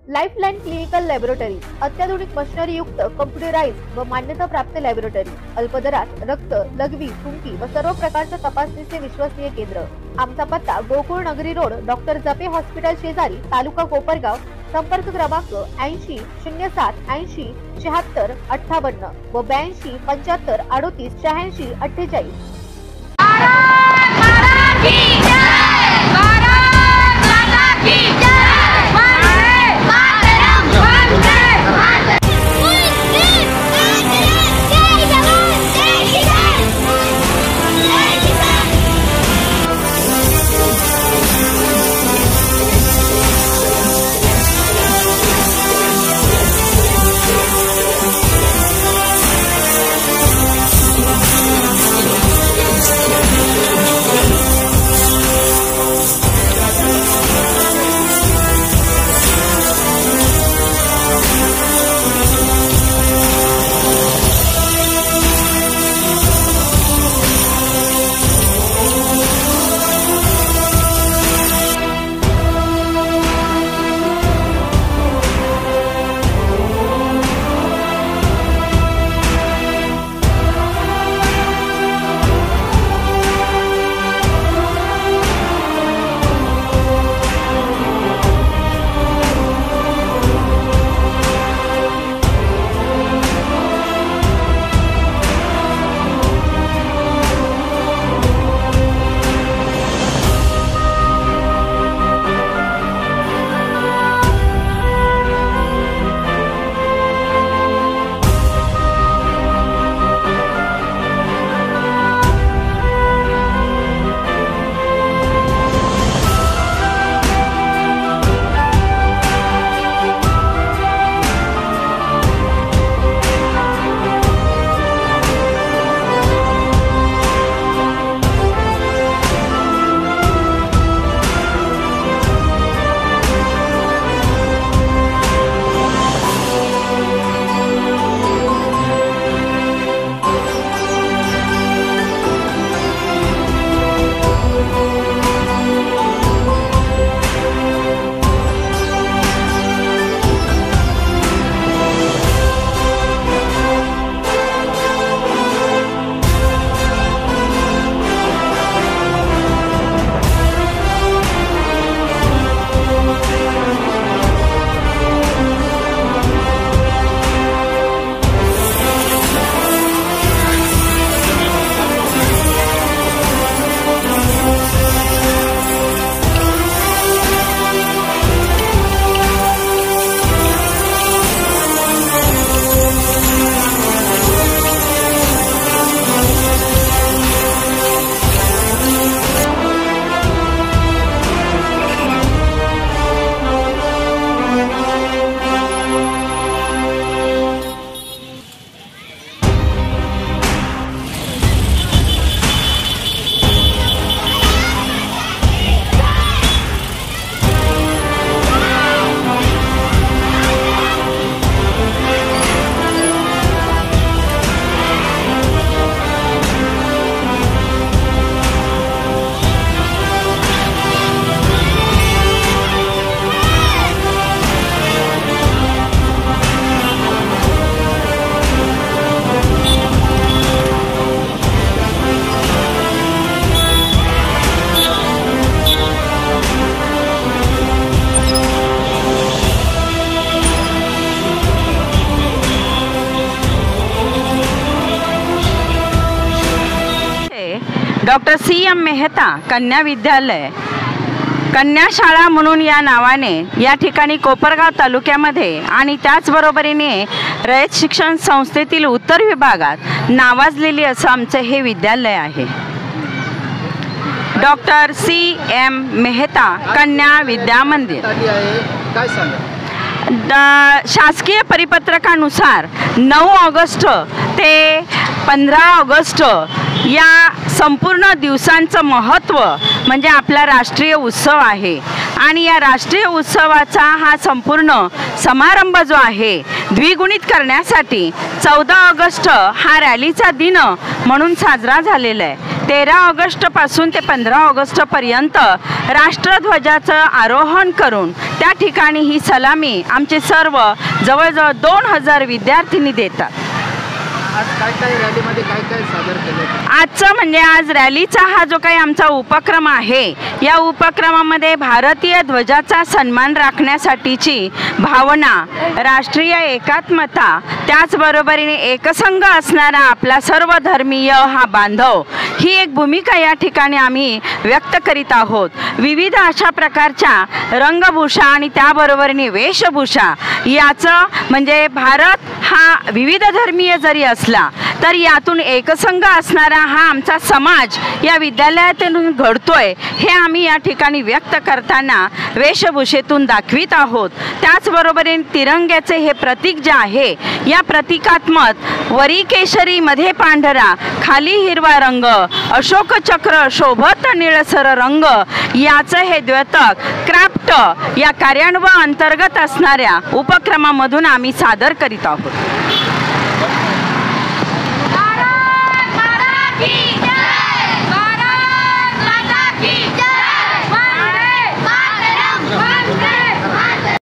Lifeline clinical laboratory अत्याधुनिक machinery युक्त computerised व मान्यता प्राप्त लॅबोरेटरी, अल्प दरात रक्त, लघवी, थुंकी व सर्व प्रकारच्या तपासणीचे विश्वसनीय केंद्र। आमचा पत्ता गोकुळ नगरी रोड, डॉक्टर जपे हॉस्पिटल शेजारी, तालुका कोपरगाव। संपर्क क्रमांक 80 07 80 76 58 व 82 75 38 86 48। डॉक्टर CM मेहता कन्या विद्यालय, कन्या शाळा म्हणून या नावाने या ठिकाणी कोपरगाव तालुक्यामध्ये आणि त्याचबरोबरीने रयत शिक्षण संस्थेतील उत्तर विभागात नावाजलेले असं आमचे हे विद्यालय आहे। डॉक्टर CM मेहता कन्या विद्या मंदिर काय सांगा? शासकीय परिपत्रकानुसार 9 ऑगस्ट ते 15 ऑगस्ट या संपूर्ण दिवसांचं महत्त्व म्हणजे आपला राष्ट्रीय उत्सव आहे आणि या राष्ट्रीय उत्सवाचा हा संपूर्ण समारंभ जो आहे द्विगुणित करण्यासाठी 14 ऑगस्ट हा रॅलीचा दिन म्हणून साजरा झालेला आहे। 13 ऑगस्टपासून ते 15 ऑगस्टपर्यंत राष्ट्रध्वजाचं आरोहण करून त्या ठिकाणी ही सलामी आमचे सर्व जवळजवळ 2000 विद्यार्थिनी देतात. आज काय रॅलीमध्ये काय सादर केलं? आजचं म्हणजे आज रॅलीचा हा जो काही आमचा उपक्रम आहे, या उपक्रमामध्ये भारतीय ध्वजाचा सन्मान राखण्यासाठीची भावना, राष्ट्रीय एकात्मता, त्याचबरोबरीने एकसंघ असणारा आपला सर्व धर्मीय हा बांधव, ही एक भूमिका या ठिकाणी आम्ही व्यक्त करीत आहोत. विविध अशा प्रकारच्या रंगभूषा आणि त्याबरोबरीने वेशभूषा याचं म्हणजे भारत हा विविध धर्मीय जरी असला तर यातून एकसंघ असणारा हा आमचा समाज या विद्यालयातून घडतोय हे आम्ही या ठिकाणी व्यक्त करताना वेशभूषेतून दाखवित आहोत. त्याचबरोबरीने तिरंग्याचे हे प्रतीक जे आहे, या प्रतीकात्मक वरी केशरी मध्ये पांढरा खाली हिरवा रंग, अशोक चक्र शोभत निळसर रंग, याचं हे द्योतक क्राफ्ट या कार्यान्वयन अंतर्गत असणाऱ्या उपक्रमामधून आम्ही सादर करीत आहोत.